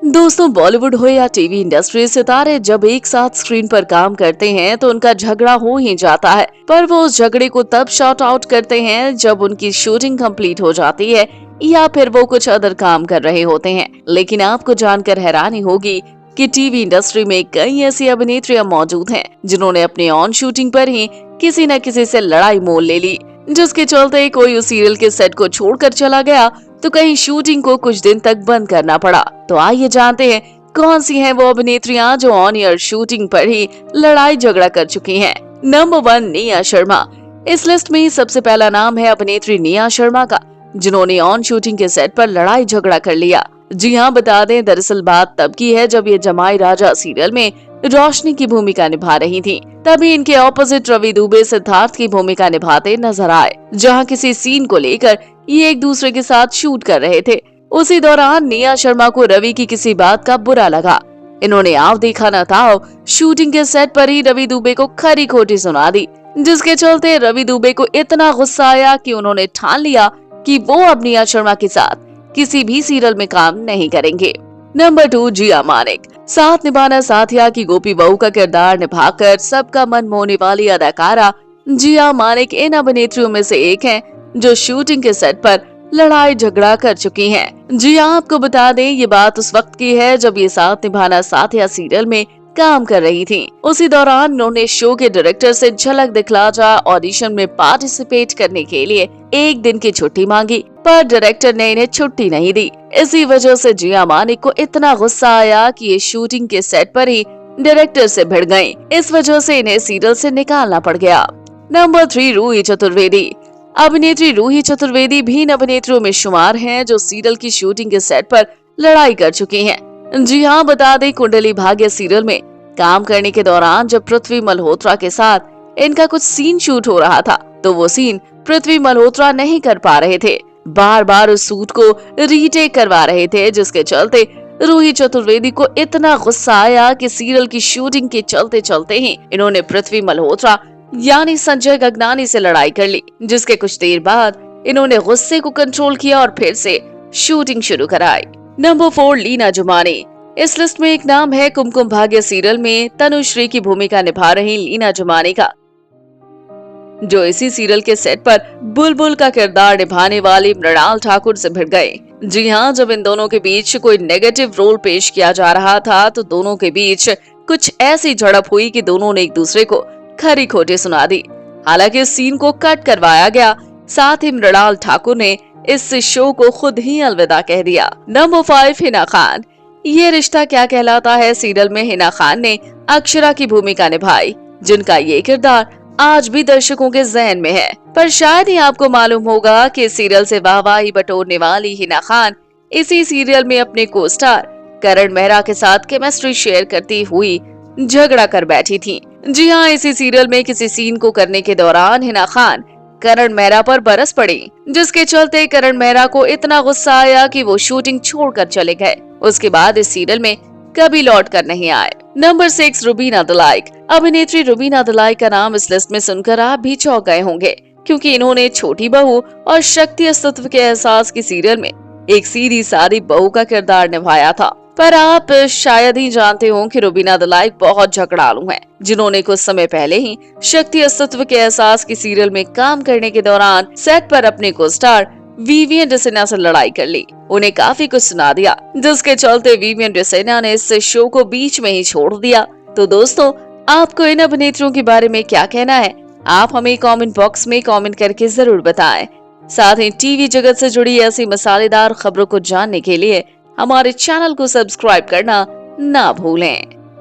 दोस्तों, बॉलीवुड हो या टीवी इंडस्ट्री, सितारे जब एक साथ स्क्रीन पर काम करते हैं तो उनका झगड़ा हो ही जाता है। पर वो उस झगड़े को तब शॉर्ट आउट करते हैं जब उनकी शूटिंग कंप्लीट हो जाती है या फिर वो कुछ अदर काम कर रहे होते हैं। लेकिन आपको जानकर हैरानी होगी कि टीवी इंडस्ट्री में कई ऐसी अभिनेत्रियां मौजूद हैं जिन्होंने अपने ऑन शूटिंग पर ही किसी न किसी से लड़ाई मोल ले ली, जिसके चलते कोई उस सीरियल के सेट को छोड़कर चला गया तो कहीं शूटिंग को कुछ दिन तक बंद करना पड़ा। तो आइए जानते हैं कौन सी हैं वो अभिनेत्रियां जो ऑन एयर शूटिंग पर ही लड़ाई झगड़ा कर चुकी हैं। नंबर 1, निया शर्मा। इस लिस्ट में सबसे पहला नाम है अभिनेत्री निया शर्मा का, जिन्होंने ऑन शूटिंग के सेट पर लड़ाई झगड़ा कर लिया। जी हाँ, बता दें, दरअसल बात तब की है जब ये जमाई राजा सीरियल में रोशनी की भूमिका निभा रही थी। तभी इनके ऑपोजिट रवि दुबे सिद्धार्थ की भूमिका निभाते नजर आए, जहां किसी सीन को लेकर ये एक दूसरे के साथ शूट कर रहे थे। उसी दौरान निया शर्मा को रवि की किसी बात का बुरा लगा। इन्होंने आव देखा न था शूटिंग के सेट पर ही रवि दुबे को खरी खोटी सुना दी, जिसके चलते रवि दुबे को इतना गुस्सा आया कि उन्होंने ठान लिया कि वो अब निया शर्मा के साथ किसी भी सीरियल में काम नहीं करेंगे। नंबर 2, जिया मानिक। साथ निभाना साथिया की गोपी बहू का किरदार निभाकर सबका मन मोहने वाली अदाकारा जिया मानिक इन अभिनेत्रियों में से एक हैं जो शूटिंग के सेट पर लड़ाई झगड़ा कर चुकी हैं। जी हाँ, आपको बता दें, ये बात उस वक्त की है जब ये साथ निभाना साथिया सीरियल में काम कर रही थी। उसी दौरान उन्होंने शो के डायरेक्टर से झलक दिखला जा ऑडिशन में पार्टिसिपेट करने के लिए एक दिन की छुट्टी मांगी, पर डायरेक्टर ने इन्हें छुट्टी नहीं दी। इसी वजह से जिया मानिक को इतना गुस्सा आया कि ये शूटिंग के सेट पर ही डायरेक्टर से भिड़ गयी। इस वजह से इन्हें सीरियल से निकालना पड़ गया। नंबर 3, रूही चतुर्वेदी। अभिनेत्री रूही चतुर्वेदी भी इन अभिनेत्रियों में शुमार हैं जो सीरियल की शूटिंग के सेट पर लड़ाई कर चुकी हैं। जी हाँ, बता दें, कुंडली भाग्य सीरियल में काम करने के दौरान जब पृथ्वी मल्होत्रा के साथ इनका कुछ सीन शूट हो रहा था तो वो सीन पृथ्वी मल्होत्रा नहीं कर पा रहे थे, बार बार उस शूट को रीटेक करवा रहे थे, जिसके चलते रूही चतुर्वेदी को इतना गुस्सा आया कि सीरियल की शूटिंग के चलते चलते ही इन्होंने पृथ्वी मल्होत्रा यानी संजय गगनानी से लड़ाई कर ली, जिसके कुछ देर बाद इन्होंने गुस्से को कंट्रोल किया और फिर से शूटिंग शुरू कराई। नंबर 4, लीना जुमानी। इस लिस्ट में एक नाम है कुमकुम भाग्य सीरियल में तनुश्री की भूमिका निभा रही लीना जुमानी का, जो इसी सीरियल के सेट पर बुलबुल का किरदार निभाने वाली मृणाल ठाकुर से भिड़ गए। जी हाँ, जब इन दोनों के बीच कोई नेगेटिव रोल पेश किया जा रहा था तो दोनों के बीच कुछ ऐसी झड़प हुई कि दोनों ने एक दूसरे को खरी खोटी सुना दी। हालांकि इस सीन को कट करवाया गया, साथ ही मृणाल ठाकुर ने इस शो को खुद ही अलविदा कह दिया। नंबर 5, हिना खान। ये रिश्ता क्या कहलाता है सीरियल में हिना खान ने अक्षरा की भूमिका निभाई, जिनका ये किरदार आज भी दर्शकों के जहन में है। पर शायद ही आपको मालूम होगा कि सीरियल से वाहवाही बटोरने वाली हिना खान इसी सीरियल में अपने को स्टार करण मेहरा के साथ केमिस्ट्री शेयर करती हुई झगड़ा कर बैठी थी। जी हाँ, इसी सीरियल में किसी सीन को करने के दौरान हिना खान करण मेहरा पर बरस पड़ी, जिसके चलते करण मेहरा को इतना गुस्सा आया कि वो शूटिंग छोड़कर चले गए। उसके बाद इस सीरियल में कभी लौट कर नहीं आए। नंबर 6, रुबीना दलाइक। अभिनेत्री रुबीना दलाइक का नाम इस लिस्ट में सुनकर आप भी चौंक गए होंगे, क्योंकि इन्होंने छोटी बहू और शक्ति अस्तित्व के एहसास की सीरियल में एक सीधी सादी बहू का किरदार निभाया था। पर आप शायद ही जानते हो कि रुबीना दलाइक बहुत झगड़ालू हैं, जिन्होंने कुछ समय पहले ही शक्ति अस्तित्व के एहसास की सीरियल में काम करने के दौरान सेट पर अपने को स्टार विवियन डिसेना से लड़ाई कर ली, उन्हें काफी कुछ सुना दिया, जिसके चलते विवियन डिसेना ने इस शो को बीच में ही छोड़ दिया। तो दोस्तों, आपको इन अभिनेत्रियों के बारे में क्या कहना है? आप हमें कमेंट बॉक्स में कमेंट करके जरूर बताएं। साथ ही टीवी जगत से जुड़ी ऐसी मसालेदार खबरों को जानने के लिए हमारे चैनल को सब्सक्राइब करना ना भूलें।